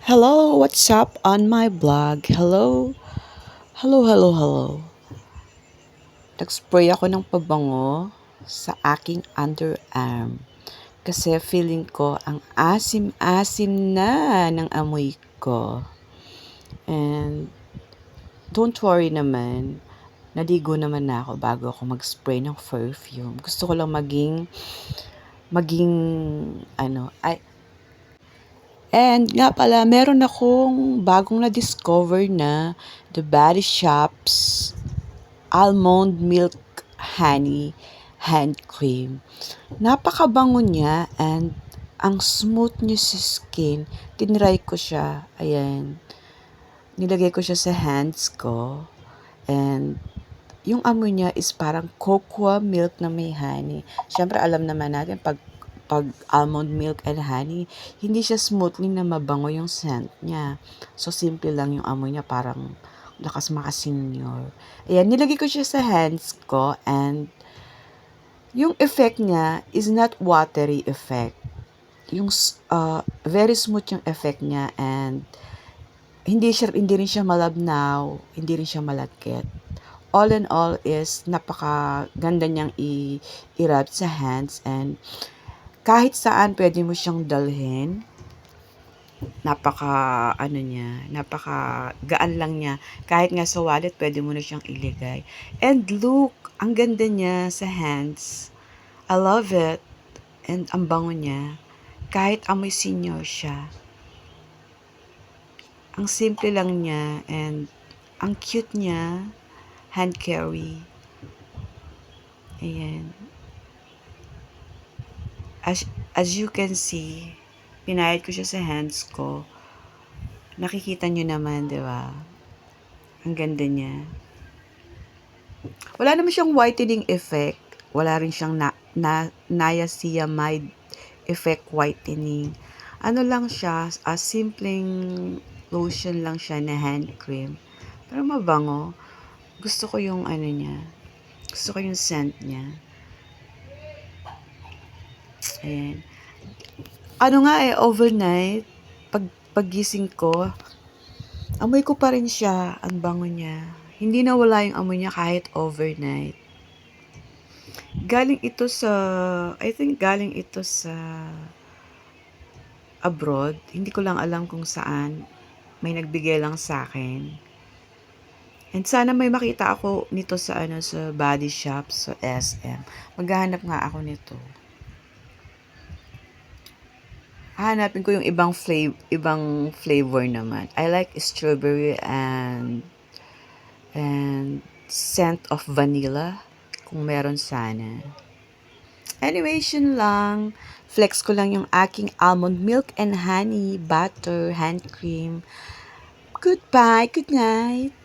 Hello, what's up on my blog? Hello, hello. Nag-spray ako ng pabango sa aking underarm kasi feeling ko ang asim-asim na ng amoy ko. And don't worry naman, naligo naman na ako bago ako mag-spray ng perfume. Gusto ko lang maging ay. And nga pala, meron akong bagong na-discover na The Body Shop's Almond Milk Honey Hand Cream. Napakabango niya and ang smooth niya sa skin. Tinry ko siya. Ayan. Nilagay ko siya sa hands ko. And yung amoy niya is parang cocoa milk na may honey. Siyempre, alam naman natin pag almond milk and honey, hindi siya smoothly na mabango yung scent niya. So, simple lang yung amoy niya, parang lakas makasenyor. Ayan, nilagay ko siya sa hands ko and yung effect niya is not watery effect. Yung very smooth yung effect niya and hindi rin siya malabnaw, hindi rin siya malagkit. All in all is napakaganda niyang i-rub sa hands and kahit saan pwede mo siyang dalhin. Napaka gaan lang niya. Kahit nga sa wallet, pwede mo na siyang iligay. And look, ang ganda niya sa hands. I love it. And ang bango niya. Kahit amoy senior siya. Ang simple lang niya and ang cute niya. Hand carry. Ayan. As you can see, pinahid ko siya sa hands ko. Nakikita nyo naman, di ba? Ang ganda niya. Wala naman siyang whitening effect. Wala rin siyang niacinamide effect whitening. Ano lang siya, simpleng lotion lang siya na hand cream. Pero mabango. Gusto ko yung niya. Gusto ko yung scent niya. Ayan. Overnight, paggising ko, amoy ko pa rin siya. Ang bango niya. Hindi nawala yung amoy niya kahit overnight. I think galing ito sa abroad. Hindi ko lang alam kung saan. May nagbigay lang sa akin. And sana may makita ako nito sa body shop, sa SM. Maghahanap nga ako nito. Hahanapin ko yung ibang flavor naman. I like strawberry and scent of vanilla kung meron sana. Anyway, yun lang. Flex ko lang yung aking almond milk and honey, butter, hand cream. Goodbye, good night.